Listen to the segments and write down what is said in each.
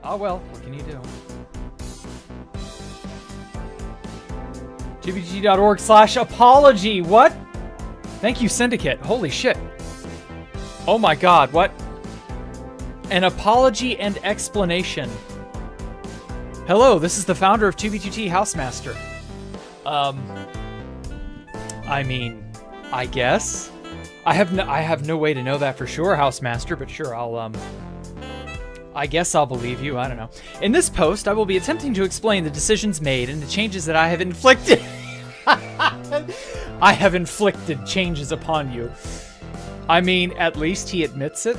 Oh well, what can you do? gbgt.org/apology. What? Thank you, Syndicate. Holy shit. Oh my god, what? An apology and explanation. Hello, this is the founder of 2B2T Housemaster. I mean, I guess. I have no way to know that for sure, Housemaster, but sure, I guess I'll believe you, I don't know. In this post, I will be attempting to explain the decisions made and the changes that I have inflicted. I have inflicted changes upon you. I mean, at least he admits it.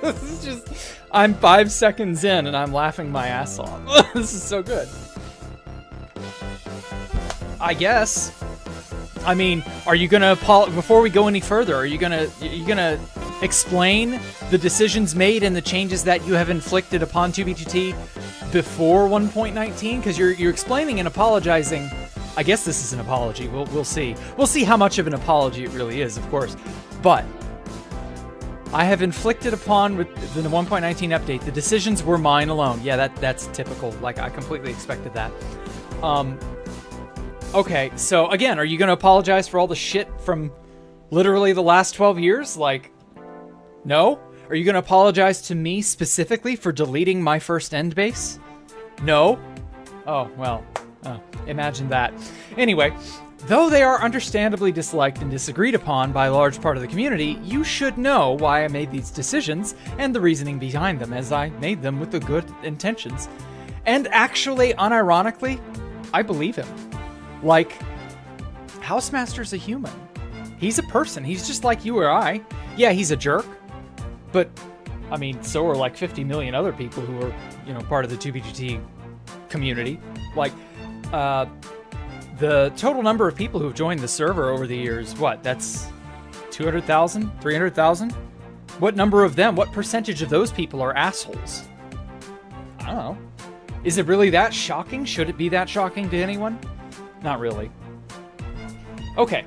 This is just... I'm 5 seconds in and I'm laughing my ass off. This is so good. I guess. I mean, are you gonna before we go any further, are you gonna explain the decisions made and the changes that you have inflicted upon 2B2T before 1.19? Because you're explaining and apologizing. I guess this is an apology. We'll see. We'll see how much of an apology it really is, of course. But I have inflicted upon, with the 1.19 update, the decisions were mine alone. Yeah, that's typical. Like, I completely expected that. Okay, so again, are you going to apologize for all the shit from literally the last 12 years? Like, no? Are you going to apologize to me specifically for deleting my first end base? No? Oh, well, imagine that. Anyway, though they are understandably disliked and disagreed upon by a large part of the community, you should know why I made these decisions and the reasoning behind them, as I made them with the good intentions. And actually, unironically, I believe him. Like, Housemaster's a human. He's a person. He's just like you or I. Yeah, he's a jerk. But, I mean, so are like 50 million other people who are, you know, part of the 2B2T community. Like, the total number of people who've joined the server over the years, what? That's 200,000? 300,000? What number of them, what percentage of those people are assholes? I don't know. Is it really that shocking? Should it be that shocking to anyone? Not really. Okay.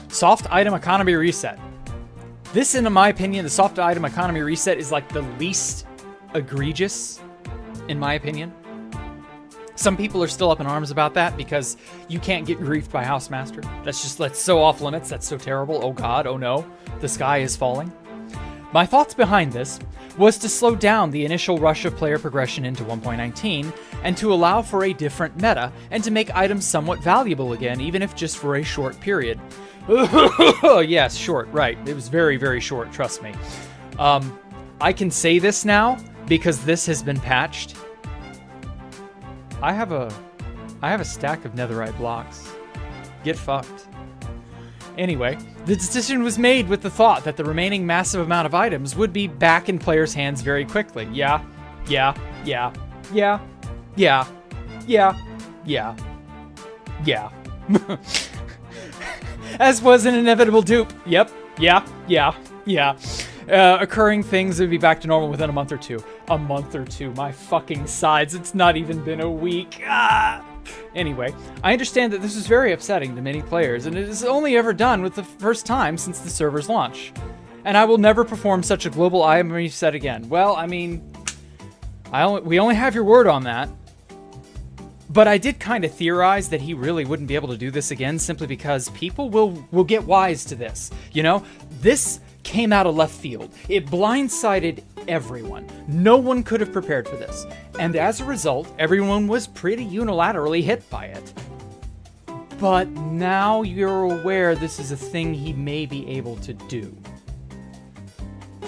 Soft item economy reset. This, in my opinion, the soft item economy reset is like the least egregious, in my opinion. Some people are still up in arms about that because you can't get griefed by Housemaster. That's so off limits. That's so terrible. Oh god, oh no. The sky is falling. My thoughts behind this was to slow down the initial rush of player progression into 1.19 and to allow for a different meta and to make items somewhat valuable again, even if just for a short period. Yes, short, right. It was very, very short, trust me. I can say this now because this has been patched. I have a stack of netherite blocks. Get fucked. Anyway, the decision was made with the thought that the remaining massive amount of items would be back in players' hands very quickly. Yeah. As was an inevitable dupe. Yep. Yeah. Occurring things would be back to normal within a month or two. A month or two. My fucking sides. It's not even been a week. Anyway, I understand that this is very upsetting to many players, and it is only ever done with the first time since the server's launch. And I will never perform such a global item reset again. Well, I mean, we only have your word on that. But I did kind of theorize that he really wouldn't be able to do this again simply because people will get wise to this. You know, this came out of left field. It blindsided everyone. No one could have prepared for this. And as a result, everyone was pretty unilaterally hit by it. But now you're aware this is a thing he may be able to do.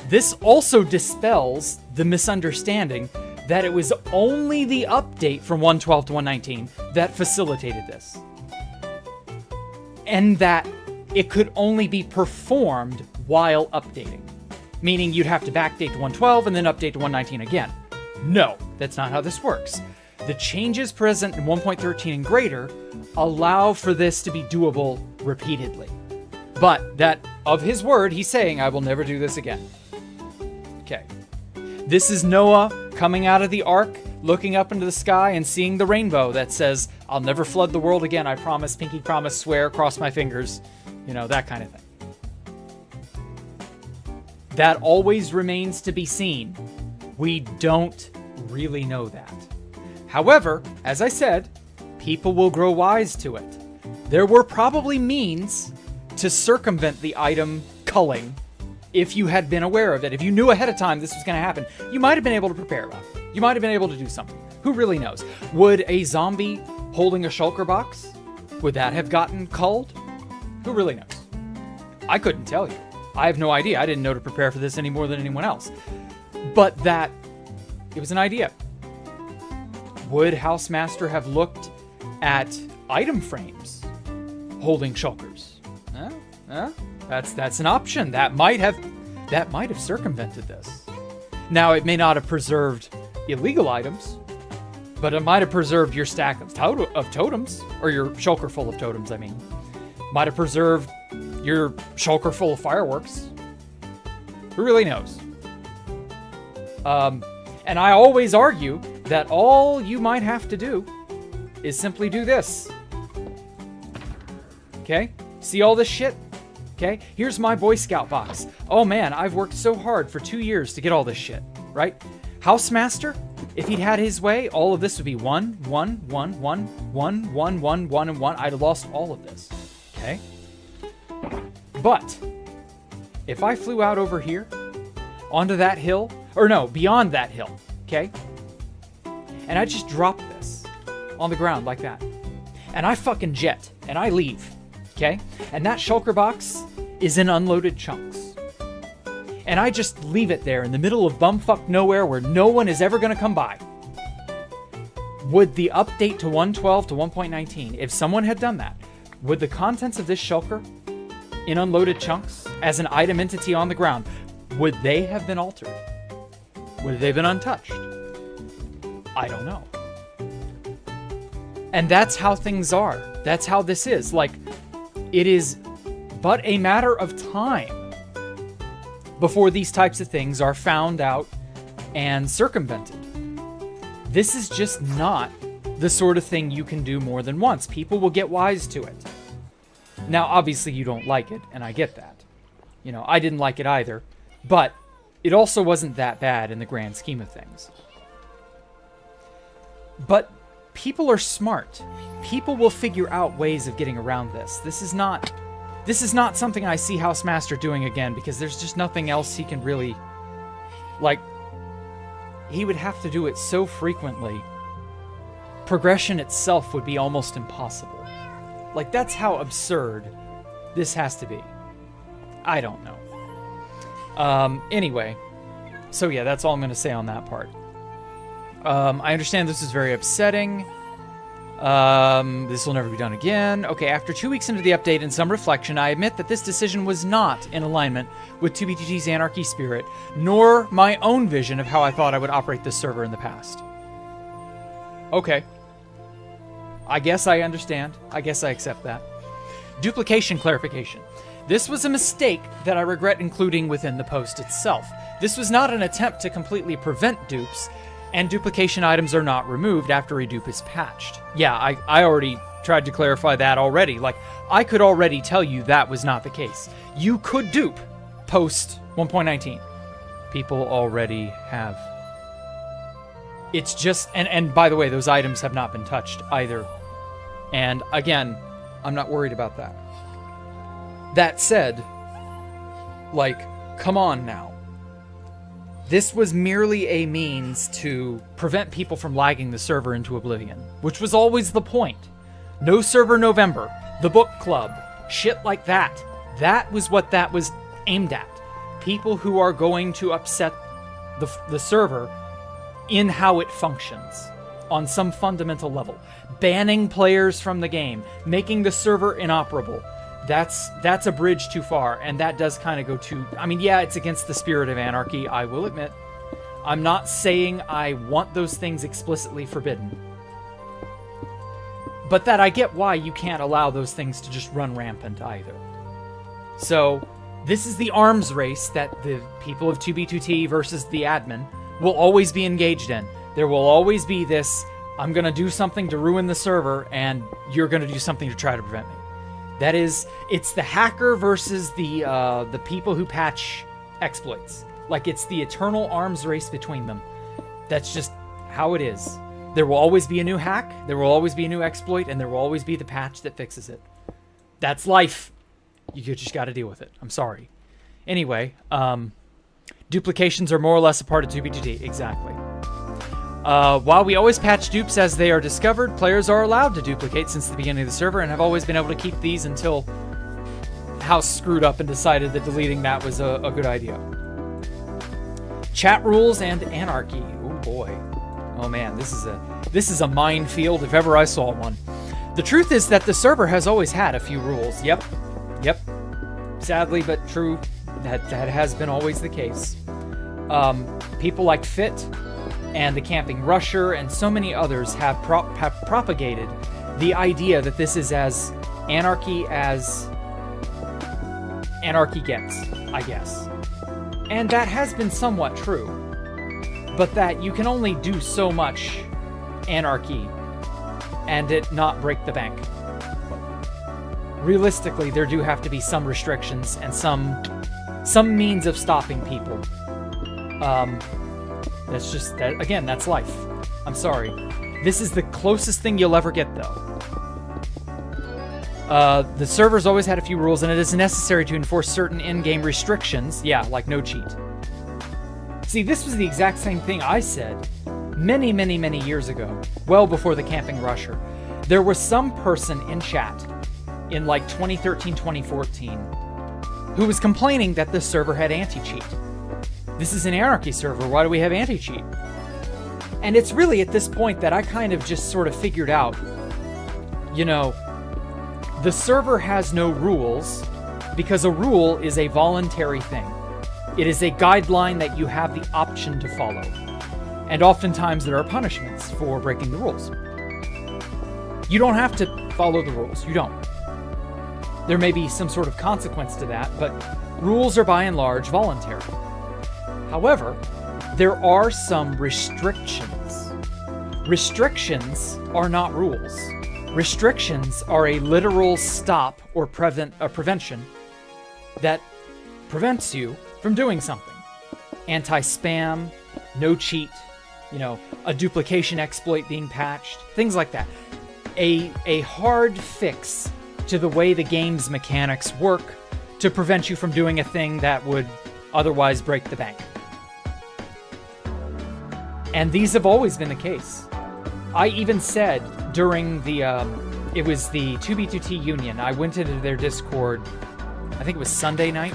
This also dispels the misunderstanding that it was only the update from 1.12 to 1.19 that facilitated this. And that it could only be performed while updating. Meaning you'd have to backdate to 1.12 and then update to 1.19 again. No, that's not how this works. The changes present in 1.13 and greater allow for this to be doable repeatedly. But that, of his word, he's saying, I will never do this again. Okay. This is Noah coming out of the Ark, looking up into the sky and seeing the rainbow that says, I'll never flood the world again, I promise, pinky promise, swear, cross my fingers. You know, that kind of thing. That always remains to be seen. We don't really know that. However, as I said, people will grow wise to it. There were probably means to circumvent the item culling if you had been aware of it. If you knew ahead of time this was going to happen, you might have been able to prepare about it. You might have been able to do something. Who really knows? Would a zombie holding a shulker box, would that have gotten culled? Who really knows? I couldn't tell you. I have no idea. I didn't know to prepare for this any more than anyone else. But that, it was an idea. Would Housemaster have looked at item frames holding shulkers? That's an option. That might have circumvented this. Now, it may not have preserved illegal items, but it might have preserved your stack of totems, or your shulker full of totems, I mean. Might have preserved your shulker full of fireworks. Who really knows? And I always argue that all you might have to do is simply do this. Okay? See all this shit? Okay? Here's my Boy Scout box. Oh man, I've worked so hard for 2 years to get all this shit, right? Housemaster, if he'd had his way, all of this would be 1, 1, 1, 1, 1, 1, 1, 1, and 1. I'd have lost all of this. Okay? But if I flew out over here onto that hill, or no, beyond that hill, okay? And I just drop this on the ground like that. And I fucking jet, and I leave, okay? And that shulker box is in unloaded chunks. And I just leave it there in the middle of bumfuck nowhere where no one is ever gonna come by. Would the update to 1.12 to 1.19, if someone had done that, would the contents of this shulker in unloaded chunks as an item entity on the ground, would they have been altered? Would they have been untouched? I don't know. And that's how things are. That's how this is. Like, it is but a matter of time before these types of things are found out and circumvented. This is just not the sort of thing you can do more than once. People will get wise to it. Now, obviously, you don't like it, and I get that. You know, I didn't like it either, but it also wasn't that bad in the grand scheme of things. But people are smart. People will figure out ways of getting around this. This is not something I see Housemaster doing again, because there's just nothing else he can really, like, he would have to do it so frequently. Progression itself would be almost impossible. Like, that's how absurd this has to be. I don't know. Anyway, so yeah, that's all I'm going to say on that part. I understand this is very upsetting. This will never be done again. Okay, after 2 weeks into the update and some reflection, I admit that this decision was not in alignment with 2B2T's anarchy spirit, nor my own vision of how I thought I would operate this server in the past. Okay. I guess I understand. I guess I accept that. Duplication clarification. This was a mistake that I regret including within the post itself. This was not an attempt to completely prevent dupes, and duplication items are not removed after a dupe is patched. Yeah, I already tried to clarify that already. Like, I could already tell you that was not the case. You could dupe post 1.19. People already have. It's just, and by the way, those items have not been touched either. And again, I'm not worried about that. That said, like, come on now. This was merely a means to prevent people from lagging the server into oblivion, which was always the point. No Server November, the book club, shit like that. That was what that was aimed at. People who are going to upset the server in how it functions on some fundamental level. Banning players from the game, making the server inoperable. That's a bridge too far, and that does kind of go too... I mean, yeah, it's against the spirit of anarchy, I will admit. I'm not saying I want those things explicitly forbidden. But that I get why you can't allow those things to just run rampant either. So, this is the arms race that the people of 2B2T versus the admin will always be engaged in. There will always be this, I'm going to do something to ruin the server, and you're going to do something to try to prevent me. That is, it's the hacker versus the people who patch exploits. Like it's the eternal arms race between them. That's just how it is. There will always be a new hack, there will always be a new exploit, and there will always be the patch that fixes it. That's life. You just got to deal with it. I'm sorry. Anyway, duplications are more or less a part of 2B2T. Exactly. While we always patch dupes as they are discovered, players are allowed to duplicate since the beginning of the server and have always been able to keep these until House screwed up and decided that deleting that was a good idea. Chat rules and anarchy. Oh boy. Oh man, this is a minefield if ever I saw one. The truth is that the server has always had a few rules. Yep. Sadly but true, that has been always the case. People like Fit and the Camping Rusher and so many others have propagated the idea that this is as anarchy gets, I guess. And that has been somewhat true, but that you can only do so much anarchy and it not break the bank. Realistically, there do have to be some restrictions and some means of stopping people. That's just that. Again, that's life. I'm sorry. This is the closest thing you'll ever get, though. The server's always had a few rules, and it is necessary to enforce certain in-game restrictions. Yeah, like no cheat. See, this was the exact same thing I said many, many, many years ago, well before the Camping Rusher. There was some person in chat in like 2013, 2014, who was complaining that the server had anti-cheat. This is an anarchy server, why do we have anti-cheat? And it's really at this point that I kind of just sort of figured out, you know, the server has no rules because a rule is a voluntary thing. It is a guideline that you have the option to follow. And oftentimes there are punishments for breaking the rules. You don't have to follow the rules, you don't. There may be some sort of consequence to that, but rules are by and large voluntary. However, there are some restrictions. Restrictions are not rules. Restrictions are a literal stop or prevention that prevents you from doing something. Anti-spam, no cheat, a duplication exploit being patched, things like that. A hard fix to the way the game's mechanics work to prevent you from doing a thing that would otherwise break the bank. And these have always been the case. I even said during the, it was the 2B2T Union, I went into their Discord, I think it was Sunday night,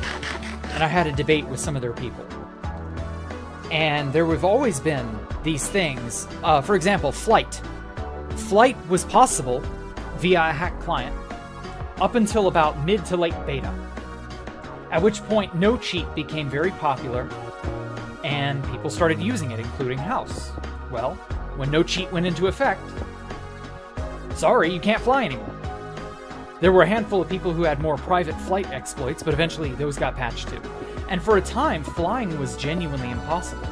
and I had a debate with some of their people. And there have always been these things. For example, Flight. Flight was possible via a hack client up until about mid to late beta, at which point no cheat became very popular and people started using it, including House. Well, when no cheat went into effect, sorry, you can't fly anymore. There were a handful of people who had more private flight exploits, but eventually those got patched too. And for a time, flying was genuinely impossible.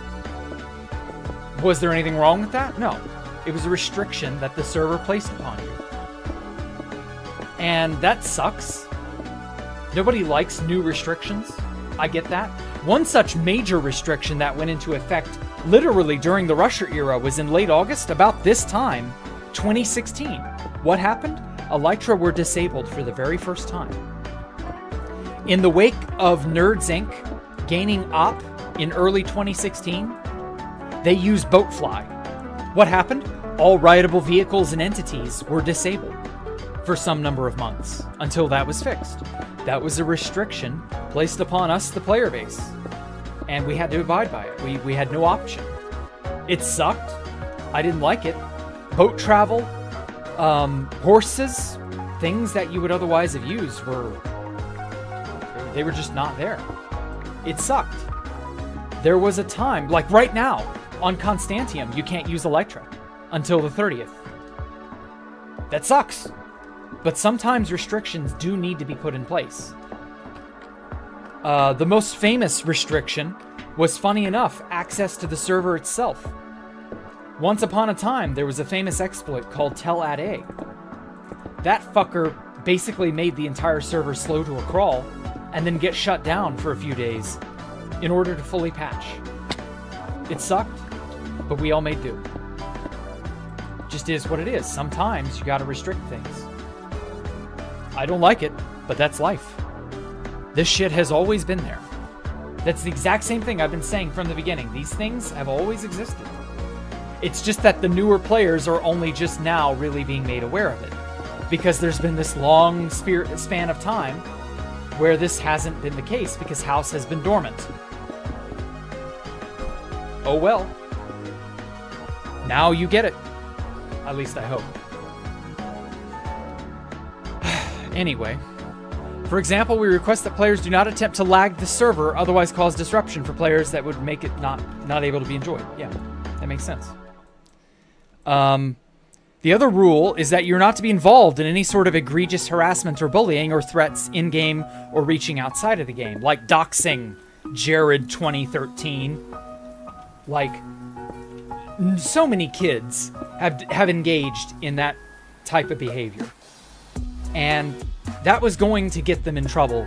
Was there anything wrong with that? No. It was a restriction that the server placed upon you. And that sucks. Nobody likes new restrictions. I get that. One such major restriction that went into effect literally during the Rusher era was in late August, about this time, 2016. What happened? Elytra were disabled for the very first time. In the wake of Nerds Inc. gaining op in early 2016, they used Boatfly. What happened? All rideable vehicles and entities were disabled for some number of months until that was fixed. That was a restriction placed upon us, the player base, and we had to abide by it. We had no option. It sucked. I didn't like it. Boat travel, horses, things that you would otherwise have used they were just not there. It sucked. There was a time, like right now, on Constantium, you can't use Elytra until the 30th. That sucks. But sometimes restrictions do need to be put in place. The most famous restriction was, funny enough, access to the server itself. Once upon a time, there was a famous exploit called Tell at A. That fucker basically made the entire server slow to a crawl and then get shut down for a few days in order to fully patch. It sucked, but we all made do. Just is what it is. Sometimes you gotta restrict things. I don't like it, but that's life. This shit has always been there. That's the exact same thing I've been saying from the beginning. These things have always existed. It's just that the newer players are only just now really being made aware of it. Because there's been this long span of time where this hasn't been the case because House has been dormant. Oh well. Now you get it. At least I hope. Anyway. For example, we request that players do not attempt to lag the server, otherwise cause disruption for players that would make it not able to be enjoyed. Yeah, that makes sense. The other rule is that you're not to be involved in any sort of egregious harassment or bullying or threats in-game or reaching outside of the game, like doxing Jared 2013. Like, so many kids have engaged in that type of behavior. And that was going to get them in trouble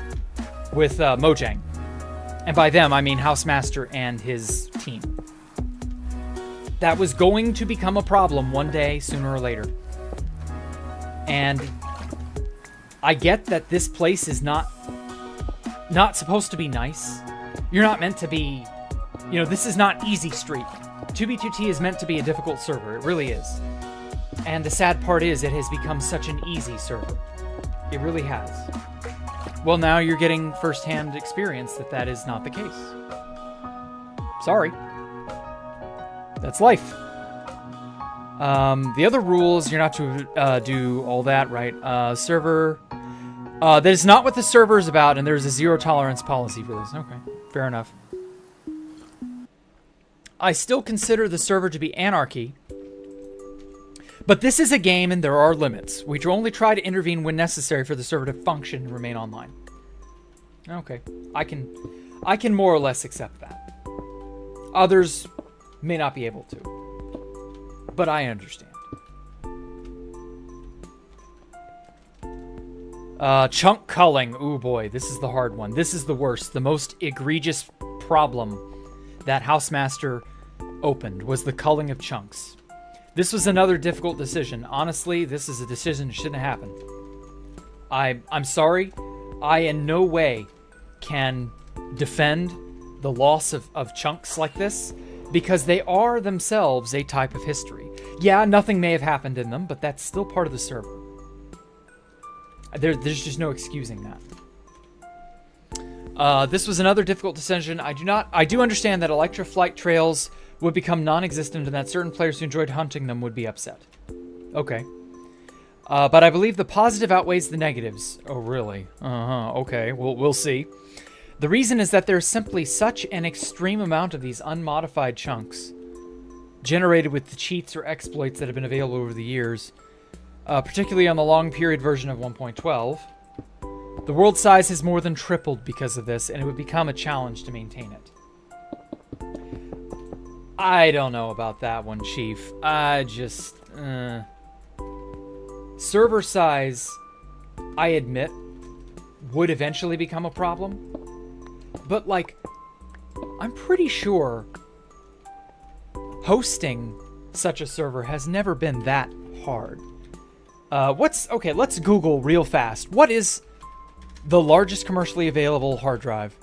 with Mojang. And by them, I mean Housemaster and his team. That was going to become a problem one day, sooner or later. And I get that this place is not supposed to be nice. You're not meant to be... You know, this is not Easy Street. 2B2T is meant to be a difficult server. It really is. And the sad part is it has become such an easy server. It really has. Well, now you're getting first-hand experience that is not the case. Sorry. That's life. The other rules, you're not to do all that, right? Server... that is not what the server is about, and there's a zero-tolerance policy for this. Okay, fair enough. I still consider the server to be anarchy, but this is a game and there are limits. We only try to intervene when necessary for the server to function and remain online. Okay, I can more or less accept that. Others may not be able to, but I understand. Chunk culling. Ooh boy, this is the hard one. This is the worst. The most egregious problem that Housemaster opened was the culling of chunks. This was another difficult decision. Honestly, this is a decision that shouldn't have happened. I'm sorry. I in no way can defend the loss of chunks like this because they are themselves a type of history. Yeah, nothing may have happened in them, but that's still part of the server. There's just no excusing that. This was another difficult decision. I do understand that electroflight trails would become non-existent and that certain players who enjoyed hunting them would be upset. Okay. But I believe the positive outweighs the negatives. Oh, really? Okay, we'll see. The reason is that there's simply such an extreme amount of these unmodified chunks generated with the cheats or exploits that have been available over the years, particularly on the long period version of 1.12. The world size has more than tripled because of this, and it would become a challenge to maintain it. I don't know about that one, Chief. Server size, I admit, would eventually become a problem. But, like, I'm pretty sure hosting such a server has never been that hard. Okay, let's Google real fast. What is the largest commercially available hard drive?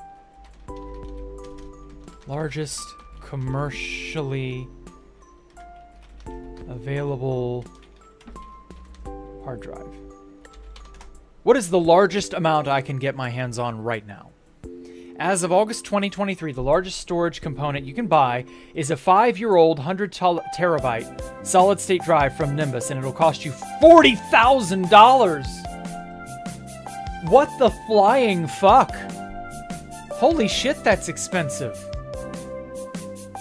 Largest commercially available hard drive. What is the largest amount I can get my hands on right now? As of August 2023, the largest storage component you can buy is a 5-year-old 100 terabyte solid-state drive from Nimbus, and it'll cost you $40,000. What the flying fuck? Holy shit, that's expensive.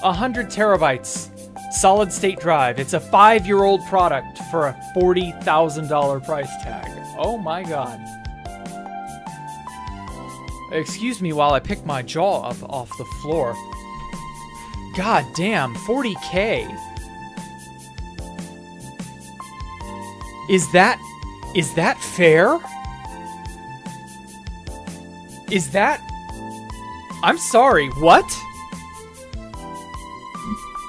100 terabytes solid-state drive. It's a 5-year-old product for a $40,000 price tag. Oh my god. Excuse me while I pick my jaw up off the floor. God damn, 40K. Is that fair? Is that I'm sorry, what?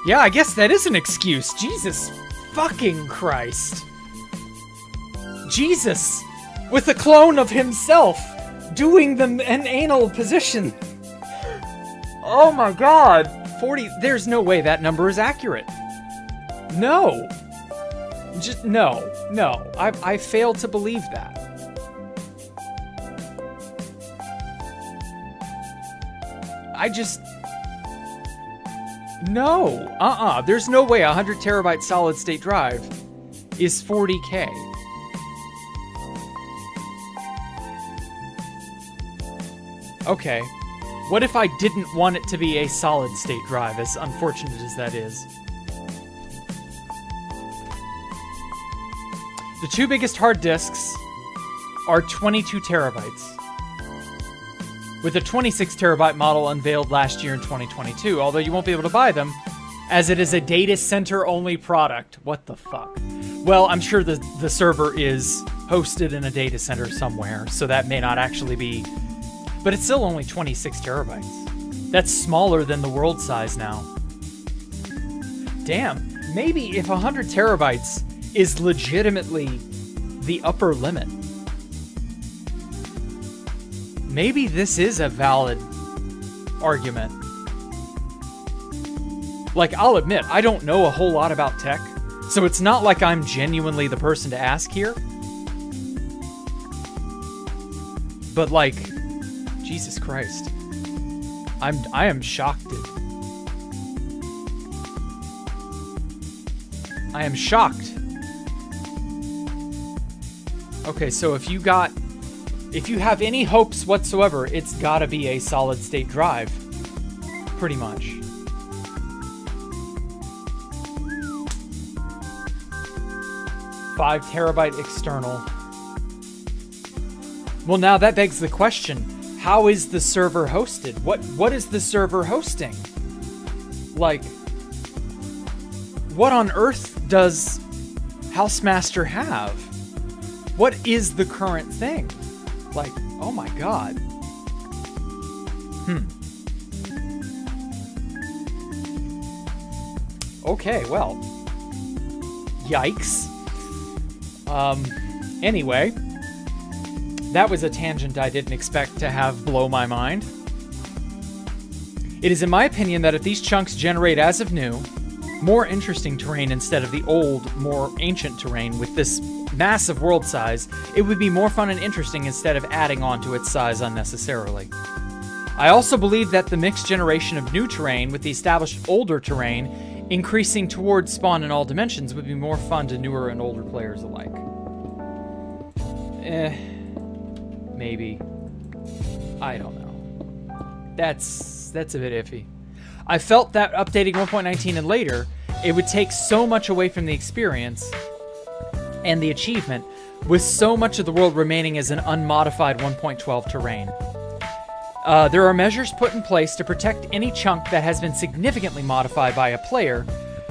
Yeah, I guess that is an excuse. Jesus fucking Christ. Jesus, with a clone of himself, doing an anal position. Oh my god. 40, there's no way that number is accurate. No. Just, no. I fail to believe that. No. There's no way a 100 terabyte solid state drive is 40K. Okay. What if I didn't want it to be a solid state drive, as unfortunate as that is? The two biggest hard disks are 22 terabytes, with a 26 terabyte model unveiled last year in 2022, although you won't be able to buy them, as it is a data center only product. What the fuck? Well, I'm sure the server is hosted in a data center somewhere, so that may not actually be, but it's still only 26 terabytes. That's smaller than the world size now. Damn, maybe if 100 terabytes is legitimately the upper limit, maybe this is a valid argument. Like, I'll admit, I don't know a whole lot about tech, so it's not like I'm genuinely the person to ask here. But, like, Jesus Christ. I am shocked, dude. I am shocked. Okay, so if you have any hopes whatsoever, it's gotta be a solid state drive. Pretty much. Five terabyte external. Well, now that begs the question, how is the server hosted? What is the server hosting? Like, what on earth does Housemaster have? What is the current thing? Like, oh my god. Okay, well. Yikes. Anyway. That was a tangent I didn't expect to have blow my mind. It is in my opinion that if these chunks generate as of new, more interesting terrain instead of the old, more ancient terrain with this massive world size, it would be more fun and interesting instead of adding on to its size unnecessarily. I also believe that the mixed generation of new terrain with the established older terrain increasing towards spawn in all dimensions would be more fun to newer and older players alike. Maybe. I don't know. That's a bit iffy. I felt that updating 1.19 and later, it would take so much away from the experience and the achievement, with so much of the world remaining as an unmodified 1.12 terrain. There are measures put in place to protect any chunk that has been significantly modified by a player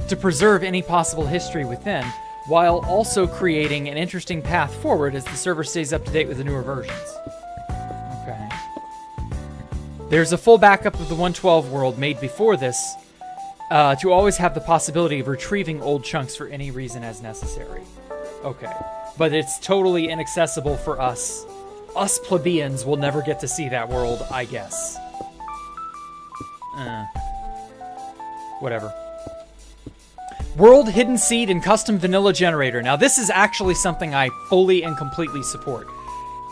to preserve any possible history within, while also creating an interesting path forward as the server stays up to date with the newer versions. Okay. There's a full backup of the 112 world made before this, to always have the possibility of retrieving old chunks for any reason as necessary. Okay. But it's totally inaccessible for us. Us plebeians will never get to see that world, I guess. Whatever. World Hidden Seed and Custom Vanilla Generator. Now, this is actually something I fully and completely support.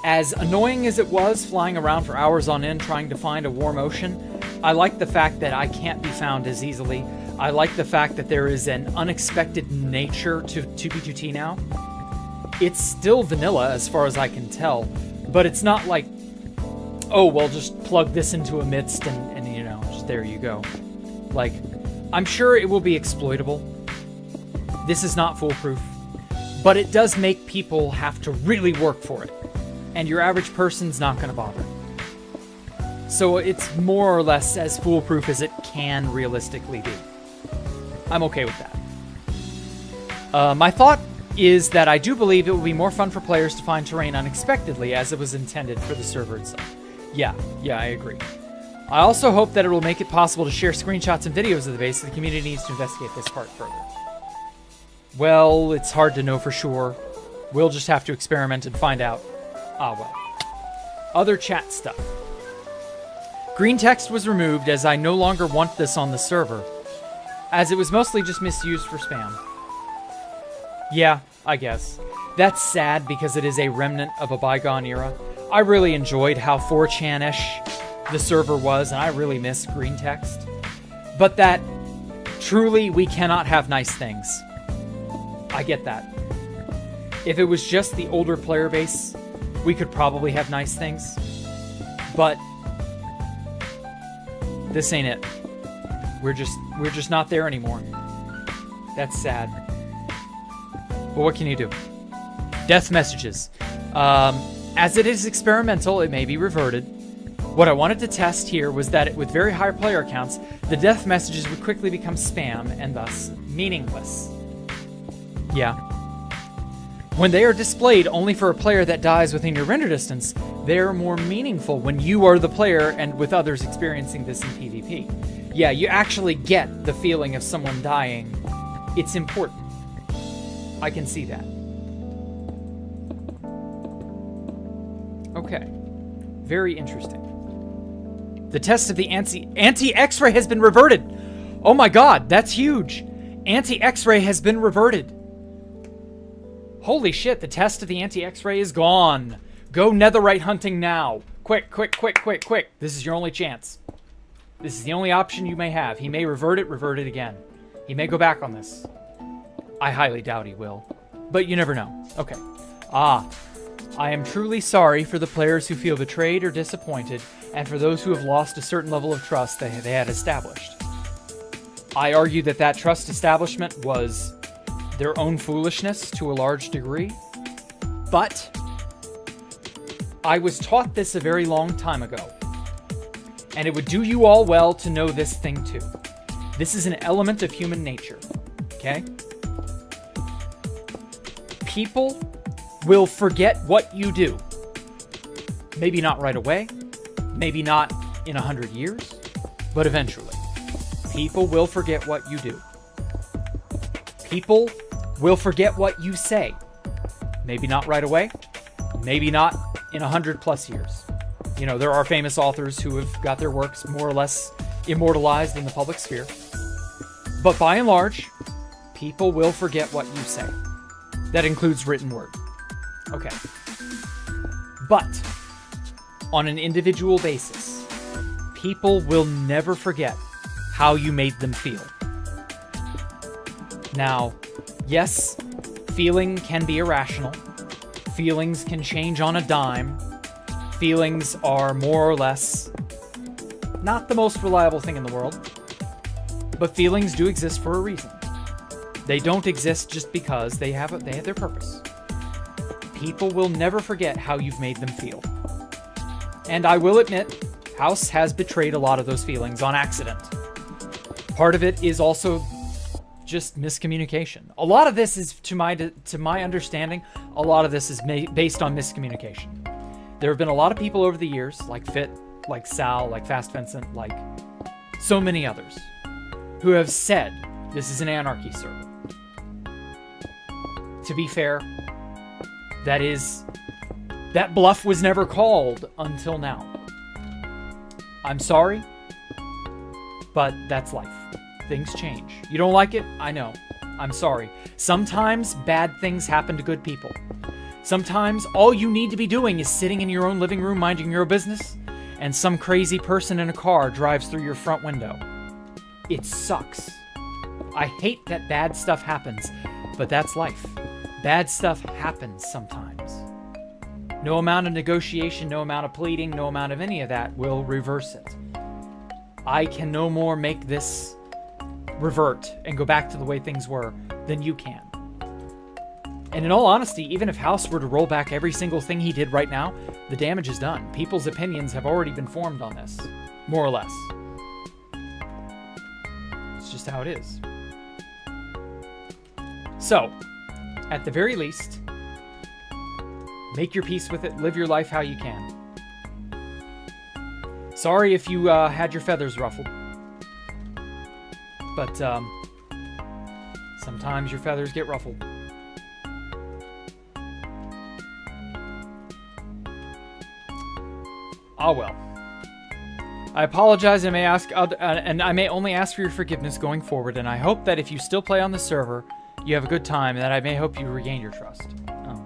As annoying as it was flying around for hours on end trying to find a warm ocean, I like the fact that I can't be found as easily. I like the fact that there is an unexpected nature to 2B2T now. It's still vanilla as far as I can tell, but it's not like, oh, well, just plug this into a midst and you know, just there you go. Like, I'm sure it will be exploitable. This is not foolproof, but it does make people have to really work for it, and your average person's not going to bother. So it's more or less as foolproof as it can realistically be. I'm okay with that. My thought is that I do believe it will be more fun for players to find terrain unexpectedly as it was intended for the server itself. Yeah, I agree. I also hope that it will make it possible to share screenshots and videos of the base, so the community needs to investigate this part further. Well, it's hard to know for sure. We'll just have to experiment and find out. Ah, well. Other chat stuff. Green text was removed as I no longer want this on the server, as it was mostly just misused for spam. Yeah, I guess. That's sad because it is a remnant of a bygone era. I really enjoyed how 4chan-ish the server was, and I really miss green text. But that, truly, we cannot have nice things. I get that. If it was just the older player base, we could probably have nice things. But this ain't it. We're just not there anymore. That's sad. But what can you do? Death messages. As it is experimental, it may be reverted. What I wanted to test here was that with very high player counts, the death messages would quickly become spam and thus meaningless. Yeah. When they are displayed only for a player that dies within your render distance, they are more meaningful when you are the player and with others experiencing this in PvP. Yeah, you actually get the feeling of someone dying. It's important. I can see that. Okay. Very interesting. The test of the anti-X-ray has been reverted. Oh my god, that's huge. Anti-X-ray has been reverted. Holy shit, the test of the anti-X-ray is gone. Go netherite hunting now. Quick, quick, quick, quick, quick. This is your only chance. This is the only option you may have. He may revert it again. He may go back on this. I highly doubt he will. But you never know. Okay. I am truly sorry for the players who feel betrayed or disappointed, and for those who have lost a certain level of trust they had established. I argue that that trust establishment was their own foolishness to a large degree, but I was taught this a very long time ago, and it would do you all well to know this thing too. This is an element of human nature, okay? People will forget what you do. Maybe not right away, maybe not in 100 years, but eventually. People will forget what you do. People will forget what you say. Maybe not right away, maybe not in 100+ years. You know, there are famous authors who have got their works more or less immortalized in the public sphere. But by and large, people will forget what you say. That includes written word. Okay. But on an individual basis, people will never forget how you made them feel. Now, yes, feeling can be irrational. Feelings can change on a dime. Feelings are more or less not the most reliable thing in the world. But feelings do exist for a reason. They don't exist just because they have their purpose. People will never forget how you've made them feel. And I will admit, House has betrayed a lot of those feelings on accident. Part of it is also just miscommunication. A lot of this is, to my understanding, a lot of this is based on miscommunication. There have been a lot of people over the years, like Fit, like Sal, like Fast Vincent, like so many others, who have said this is an anarchy server. To be fair, that bluff was never called until now. I'm sorry, but that's life. Things change. You don't like it? I know. I'm sorry. Sometimes bad things happen to good people. Sometimes all you need to be doing is sitting in your own living room minding your own business, and some crazy person in a car drives through your front window. It sucks. I hate that bad stuff happens, but that's life. Bad stuff happens sometimes. No amount of negotiation, no amount of pleading, no amount of any of that will reverse it. I can no more make this revert and go back to the way things were than you can. And in all honesty, even if House were to roll back every single thing he did right now, the damage is done. People's opinions have already been formed on this, more or less. It's just how it is. So, at the very least, make your peace with it, live your life how you can. Sorry if you had your feathers ruffled. But sometimes your feathers get ruffled. Ah, well. I apologize, and I may only ask for your forgiveness going forward, and I hope that if you still play on the server, you have a good time, and that I may hope you regain your trust. Oh.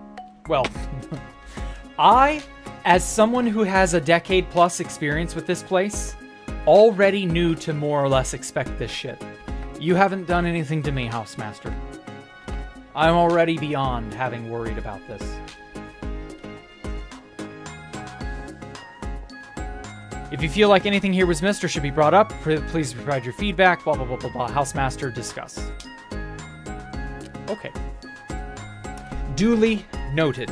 Well, I, as someone who has a decade-plus experience with this place, already knew to more or less expect this shit. You haven't done anything to me, Housemaster. I'm already beyond having worried about this. If you feel like anything here was missed or should be brought up, please provide your feedback, blah, blah, blah, blah, blah. Housemaster, discuss. Okay. Duly noted.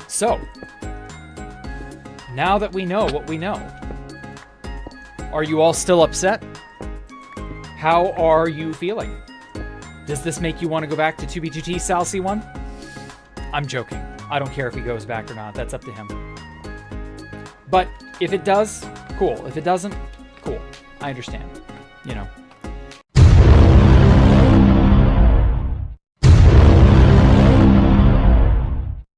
So, now that we know what we know, are you all still upset? How are you feeling? Does this make you want to go back to 2B2T Sal C1? I'm joking. I don't care if he goes back or not. That's up to him. But if it does, cool. If it doesn't, cool. I understand. You know.